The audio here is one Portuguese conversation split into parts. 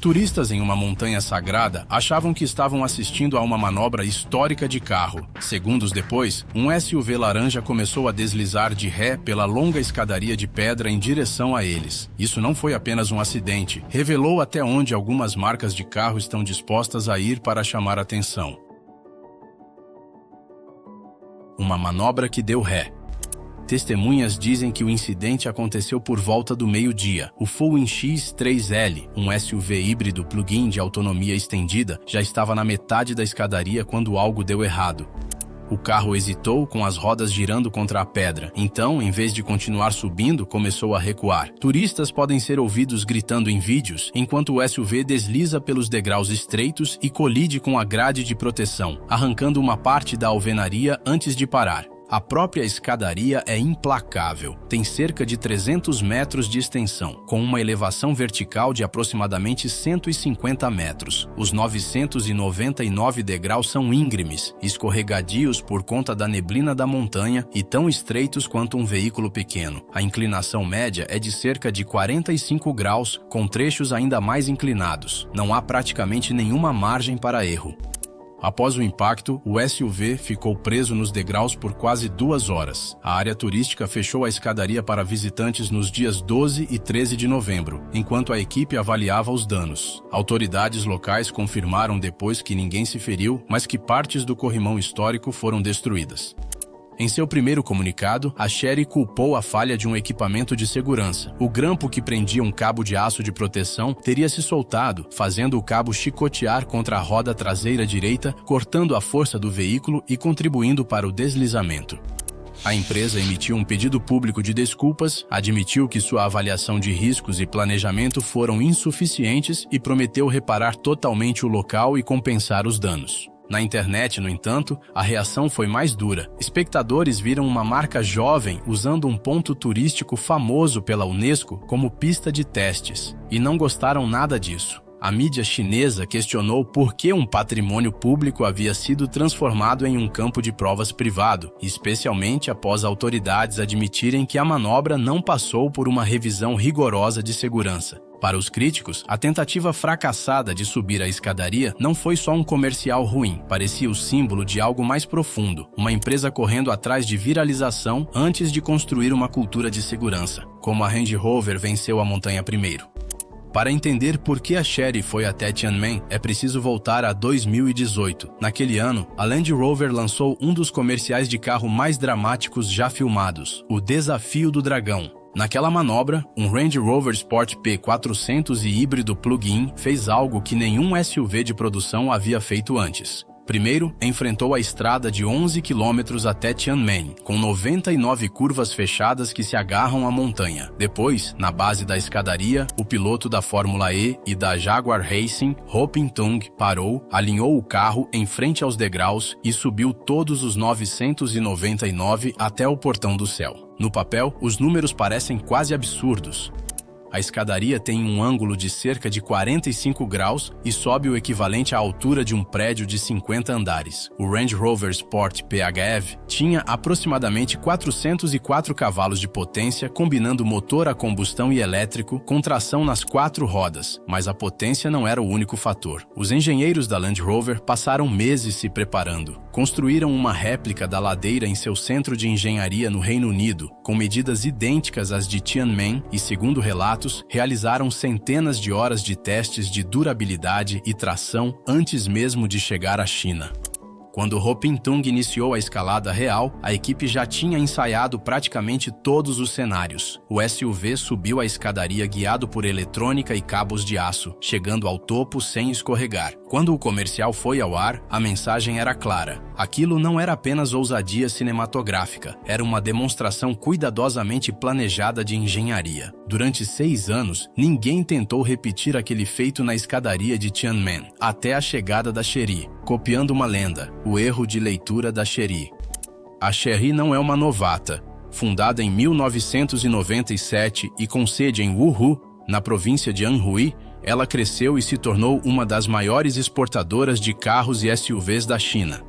Turistas em uma montanha sagrada achavam que estavam assistindo a uma manobra histórica de carro. Segundos depois, um SUV laranja começou a deslizar de ré pela longa escadaria de pedra em direção a eles. Isso não foi apenas um acidente, revelou até onde algumas marcas de carro estão dispostas a ir para chamar atenção. Uma manobra que deu ré. Testemunhas dizem que o incidente aconteceu por volta do meio-dia. O Full X3L, um SUV híbrido plug-in de autonomia estendida, já estava na metade da escadaria quando algo deu errado. O carro hesitou com as rodas girando contra a pedra. Então, em vez de continuar subindo, começou a recuar. Turistas podem ser ouvidos gritando em vídeos, enquanto o SUV desliza pelos degraus estreitos e colide com a grade de proteção, arrancando uma parte da alvenaria antes de parar. A própria escadaria é implacável. Tem cerca de 300 metros de extensão, com uma elevação vertical de aproximadamente 150 metros. Os 999 degraus são íngremes, escorregadios por conta da neblina da montanha e tão estreitos quanto um veículo pequeno. A inclinação média é de cerca de 45 graus, com trechos ainda mais inclinados. Não há praticamente nenhuma margem para erro. Após o impacto, o SUV ficou preso nos degraus por quase 2 horas. A área turística fechou a escadaria para visitantes nos dias 12 e 13 de novembro, enquanto a equipe avaliava os danos. Autoridades locais confirmaram depois que ninguém se feriu, mas que partes do corrimão histórico foram destruídas. Em seu primeiro comunicado, a Chery culpou a falha de um equipamento de segurança. O grampo que prendia um cabo de aço de proteção teria se soltado, fazendo o cabo chicotear contra a roda traseira direita, cortando a força do veículo e contribuindo para o deslizamento. A empresa emitiu um pedido público de desculpas, admitiu que sua avaliação de riscos e planejamento foram insuficientes e prometeu reparar totalmente o local e compensar os danos. Na internet, no entanto, a reação foi mais dura. Espectadores viram uma marca jovem usando um ponto turístico famoso pela Unesco como pista de testes, e não gostaram nada disso. A mídia chinesa questionou por que um patrimônio público havia sido transformado em um campo de provas privado, especialmente após autoridades admitirem que a manobra não passou por uma revisão rigorosa de segurança. Para os críticos, a tentativa fracassada de subir a escadaria não foi só um comercial ruim, parecia o símbolo de algo mais profundo, uma empresa correndo atrás de viralização antes de construir uma cultura de segurança, como a Range Rover venceu a montanha primeiro. Para entender por que a Chery foi até Tianmen, é preciso voltar a 2018. Naquele ano, a Land Rover lançou um dos comerciais de carro mais dramáticos já filmados, o Desafio do Dragão. Naquela manobra, um Range Rover Sport P400 e híbrido plug-in fez algo que nenhum SUV de produção havia feito antes. Primeiro, enfrentou a estrada de 11 km até Tianmen, com 99 curvas fechadas que se agarram à montanha. Depois, na base da escadaria, o piloto da Fórmula E e da Jaguar Racing, Ho Pin-tung, parou, alinhou o carro em frente aos degraus e subiu todos os 999 até o portão do céu. No papel, os números parecem quase absurdos. A escadaria tem um ângulo de cerca de 45 graus e sobe o equivalente à altura de um prédio de 50 andares. O Range Rover Sport PHEV tinha aproximadamente 404 cavalos de potência, combinando motor a combustão e elétrico com tração nas 4 rodas, mas a potência não era o único fator. Os engenheiros da Land Rover passaram meses se preparando. Construíram uma réplica da ladeira em seu centro de engenharia no Reino Unido, com medidas idênticas às de Tianmen e, segundo relatos, realizaram centenas de horas de testes de durabilidade e tração antes mesmo de chegar à China. Quando Ho Pin-tung iniciou a escalada real, a equipe já tinha ensaiado praticamente todos os cenários. O SUV subiu a escadaria guiado por eletrônica e cabos de aço, chegando ao topo sem escorregar. Quando o comercial foi ao ar, a mensagem era clara. Aquilo não era apenas ousadia cinematográfica, era uma demonstração cuidadosamente planejada de engenharia. Durante 6 anos, ninguém tentou repetir aquele feito na escadaria de Tianmen, até a chegada da Chery, copiando uma lenda, o erro de leitura da Chery. A Chery não é uma novata. Fundada em 1997 e com sede em Wuhu, na província de Anhui, ela cresceu e se tornou uma das maiores exportadoras de carros e SUVs da China.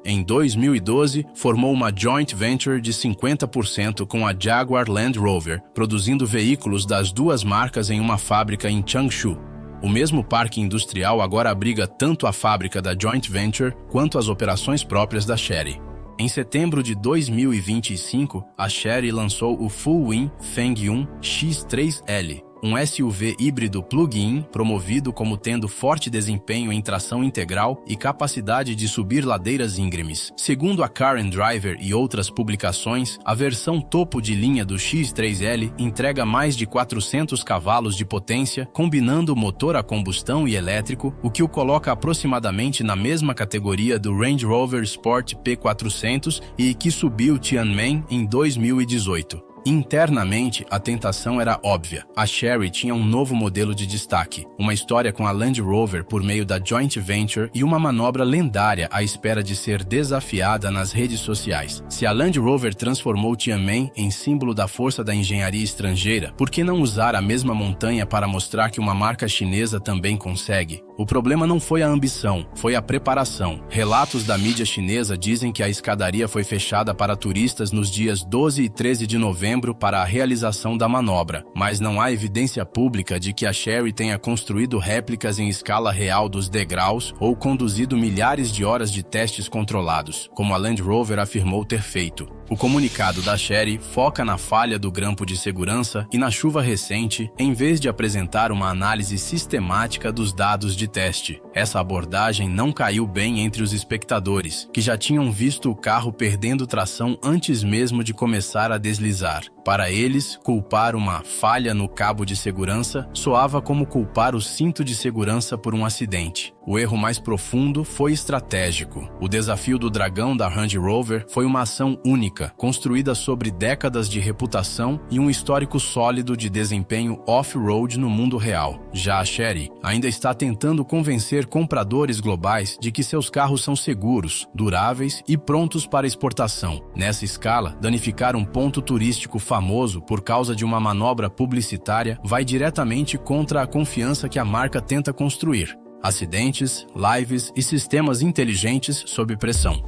Em 2012, formou uma joint venture de 50% com a Jaguar Land Rover, produzindo veículos das duas marcas em uma fábrica em Changshu. O mesmo parque industrial agora abriga tanto a fábrica da joint venture quanto as operações próprias da Chery. Em setembro de 2025, a Chery lançou o Full-Win Fengyun X3L, um SUV híbrido plug-in promovido como tendo forte desempenho em tração integral e capacidade de subir ladeiras íngremes. Segundo a Car and Driver e outras publicações, a versão topo de linha do X3L entrega mais de 400 cavalos de potência, combinando motor a combustão e elétrico, o que o coloca aproximadamente na mesma categoria do Range Rover Sport P400 e que subiu Tianmen em 2018. Internamente, a tentação era óbvia. A Chery tinha um novo modelo de destaque, uma história com a Land Rover por meio da joint venture e uma manobra lendária à espera de ser desafiada nas redes sociais. Se a Land Rover transformou Tianmen em símbolo da força da engenharia estrangeira, por que não usar a mesma montanha para mostrar que uma marca chinesa também consegue? O problema não foi a ambição, foi a preparação. Relatos da mídia chinesa dizem que a escadaria foi fechada para turistas nos dias 12 e 13 de novembro para a realização da manobra, mas não há evidência pública de que a Chery tenha construído réplicas em escala real dos degraus ou conduzido milhares de horas de testes controlados, como a Land Rover afirmou ter feito. O comunicado da Chery foca na falha do grampo de segurança e na chuva recente, em vez de apresentar uma análise sistemática dos dados de teste. Essa abordagem não caiu bem entre os espectadores, que já tinham visto o carro perdendo tração antes mesmo de começar a deslizar. Para eles, culpar uma falha no cabo de segurança soava como culpar o cinto de segurança por um acidente. O erro mais profundo foi estratégico. O desafio do dragão da Range Rover foi uma ação única, construída sobre décadas de reputação e um histórico sólido de desempenho off-road no mundo real. Já a Chery ainda está tentando convencer compradores globais de que seus carros são seguros, duráveis e prontos para exportação. Nessa escala, danificar um ponto turístico famoso por causa de uma manobra publicitária vai diretamente contra a confiança que a marca tenta construir. Acidentes, lives e sistemas inteligentes sob pressão.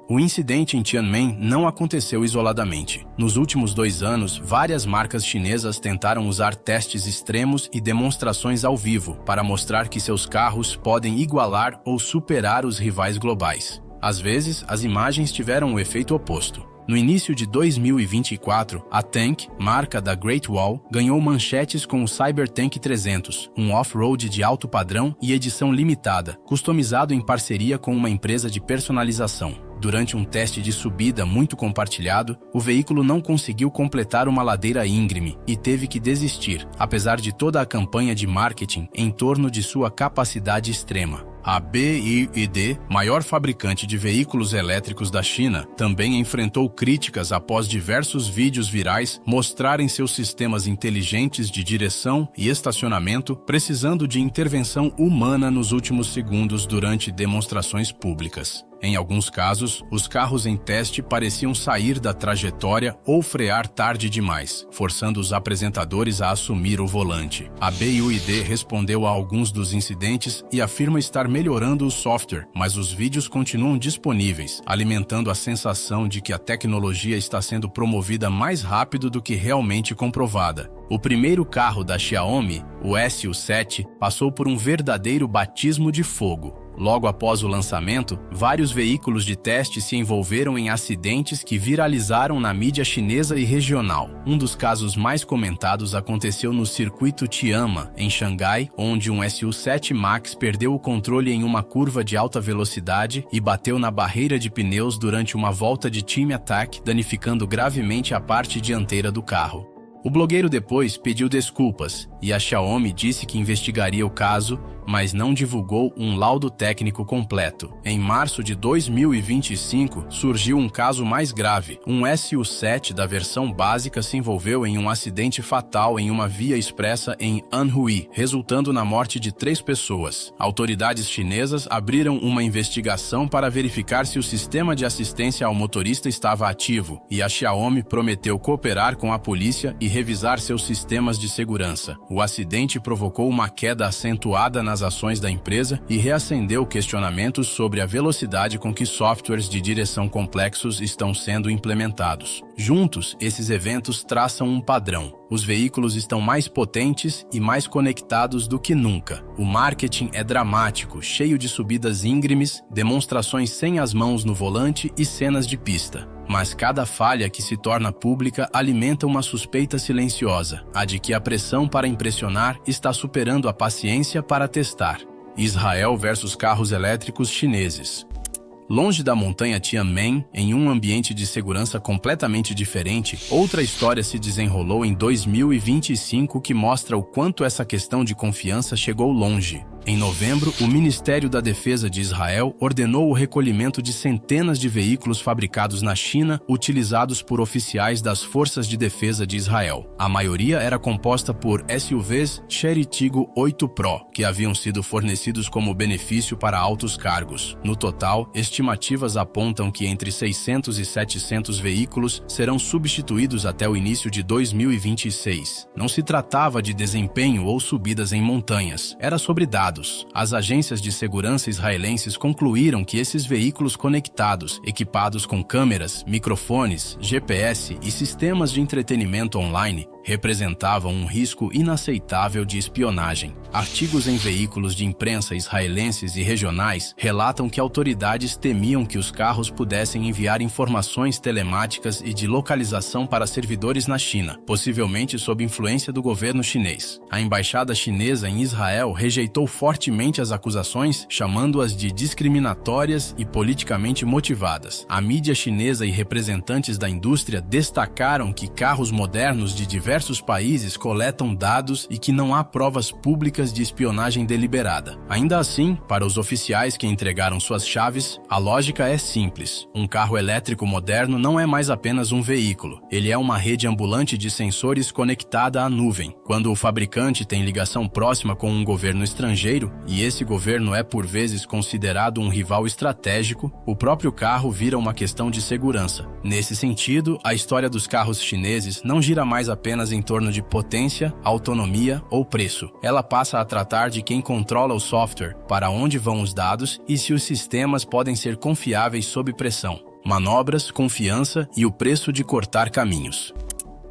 O incidente em Tianmen não aconteceu isoladamente. Nos últimos 2 anos, várias marcas chinesas tentaram usar testes extremos e demonstrações ao vivo para mostrar que seus carros podem igualar ou superar os rivais globais. Às vezes, as imagens tiveram o efeito oposto. No início de 2024, a Tank, marca da Great Wall, ganhou manchetes com o Cybertank 300, um off-road de alto padrão e edição limitada, customizado em parceria com uma empresa de personalização. Durante um teste de subida muito compartilhado, o veículo não conseguiu completar uma ladeira íngreme e teve que desistir, apesar de toda a campanha de marketing em torno de sua capacidade extrema. A BYD, maior fabricante de veículos elétricos da China, também enfrentou críticas após diversos vídeos virais mostrarem seus sistemas inteligentes de direção e estacionamento precisando de intervenção humana nos últimos segundos durante demonstrações públicas. Em alguns casos, os carros em teste pareciam sair da trajetória ou frear tarde demais, forçando os apresentadores a assumir o volante. A BYD respondeu a alguns dos incidentes e afirma estar melhorando o software, mas os vídeos continuam disponíveis, alimentando a sensação de que a tecnologia está sendo promovida mais rápido do que realmente comprovada. O primeiro carro da Xiaomi, o SU7, passou por um verdadeiro batismo de fogo. Logo após o lançamento, vários veículos de teste se envolveram em acidentes que viralizaram na mídia chinesa e regional. Um dos casos mais comentados aconteceu no circuito Tianma, em Xangai, onde um SU7 Max perdeu o controle em uma curva de alta velocidade e bateu na barreira de pneus durante uma volta de time attack, danificando gravemente a parte dianteira do carro. O blogueiro depois pediu desculpas e a Xiaomi disse que investigaria o caso, mas não divulgou um laudo técnico completo. Em março de 2025, surgiu um caso mais grave. Um SU7 da versão básica se envolveu em um acidente fatal em uma via expressa em Anhui, resultando na morte de 3 pessoas. Autoridades chinesas abriram uma investigação para verificar se o sistema de assistência ao motorista estava ativo, e a Xiaomi prometeu cooperar com a polícia e revisar seus sistemas de segurança. O acidente provocou uma queda acentuada nas ações da empresa e reacendeu questionamentos sobre a velocidade com que softwares de direção complexos estão sendo implementados. Juntos, esses eventos traçam um padrão. Os veículos estão mais potentes e mais conectados do que nunca. O marketing é dramático, cheio de subidas íngremes, demonstrações sem as mãos no volante e cenas de pista. Mas cada falha que se torna pública alimenta uma suspeita silenciosa, a de que a pressão para impressionar está superando a paciência para testar. Israel versus carros elétricos chineses. Longe da montanha Tianmen, em um ambiente de segurança completamente diferente, outra história se desenrolou em 2025 que mostra o quanto essa questão de confiança chegou longe. Em novembro, o Ministério da Defesa de Israel ordenou o recolhimento de centenas de veículos fabricados na China, utilizados por oficiais das Forças de Defesa de Israel. A maioria era composta por SUVs Chery Tiggo 8 Pro, que haviam sido fornecidos como benefício para altos cargos. No total, estimativas apontam que entre 600 e 700 veículos serão substituídos até o início de 2026. Não se tratava de desempenho ou subidas em montanhas, era sobre dados. As agências de segurança israelenses concluíram que esses veículos conectados, equipados com câmeras, microfones, GPS e sistemas de entretenimento online, representavam um risco inaceitável de espionagem. Artigos em veículos de imprensa israelenses e regionais relatam que autoridades temiam que os carros pudessem enviar informações telemáticas e de localização para servidores na China, possivelmente sob influência do governo chinês. A embaixada chinesa em Israel rejeitou fortemente as acusações, chamando-as de discriminatórias e politicamente motivadas. A mídia chinesa e representantes da indústria destacaram que carros modernos de diversos países coletam dados e que não há provas públicas de espionagem deliberada. Ainda assim, para os oficiais que entregaram suas chaves, a lógica é simples. Um carro elétrico moderno não é mais apenas um veículo. Ele é uma rede ambulante de sensores conectada à nuvem. Quando o fabricante tem ligação próxima com um governo estrangeiro, e esse governo é por vezes considerado um rival estratégico, o próprio carro vira uma questão de segurança. Nesse sentido, a história dos carros chineses não gira mais apenas em torno de potência, autonomia ou preço. Ela passa a tratar de quem controla o software, para onde vão os dados e se os sistemas podem ser confiáveis sob pressão. Manobras, confiança e o preço de cortar caminhos.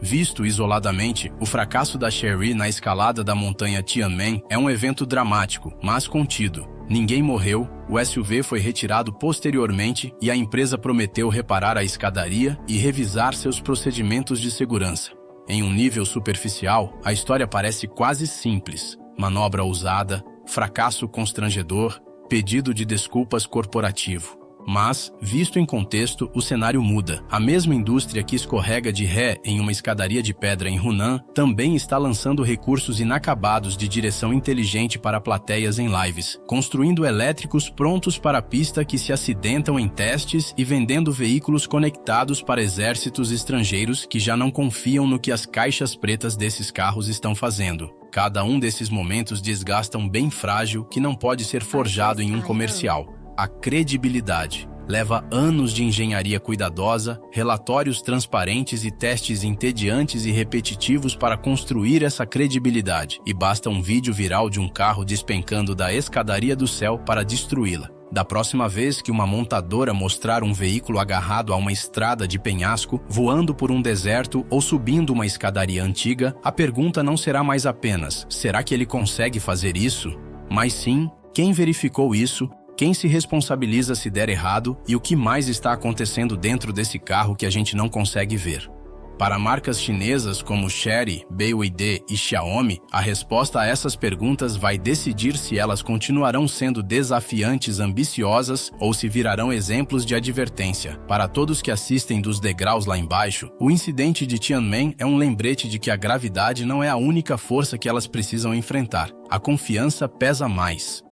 Visto isoladamente, o fracasso da Chery na escalada da montanha Tianmen é um evento dramático, mas contido. Ninguém morreu, o SUV foi retirado posteriormente e a empresa prometeu reparar a escadaria e revisar seus procedimentos de segurança. Em um nível superficial, a história parece quase simples. Manobra ousada, fracasso constrangedor, pedido de desculpas corporativo. Mas, visto em contexto, o cenário muda. A mesma indústria que escorrega de ré em uma escadaria de pedra em Hunan também está lançando recursos inacabados de direção inteligente para plateias em lives, construindo elétricos prontos para a pista que se acidentam em testes e vendendo veículos conectados para exércitos estrangeiros que já não confiam no que as caixas pretas desses carros estão fazendo. Cada um desses momentos desgasta um bem frágil que não pode ser forjado em um comercial. A credibilidade. Leva anos de engenharia cuidadosa, relatórios transparentes e testes entediantes e repetitivos para construir essa credibilidade, e basta um vídeo viral de um carro despencando da escadaria do céu para destruí-la. Da próxima vez que uma montadora mostrar um veículo agarrado a uma estrada de penhasco, voando por um deserto ou subindo uma escadaria antiga, a pergunta não será mais apenas: será que ele consegue fazer isso? Mas sim, quem verificou isso? Quem se responsabiliza se der errado e o que mais está acontecendo dentro desse carro que a gente não consegue ver? Para marcas chinesas como Chery, BYD e Xiaomi, a resposta a essas perguntas vai decidir se elas continuarão sendo desafiantes, ambiciosas ou se virarão exemplos de advertência. Para todos que assistem dos degraus lá embaixo, o incidente de Tianmen é um lembrete de que a gravidade não é a única força que elas precisam enfrentar. A confiança pesa mais.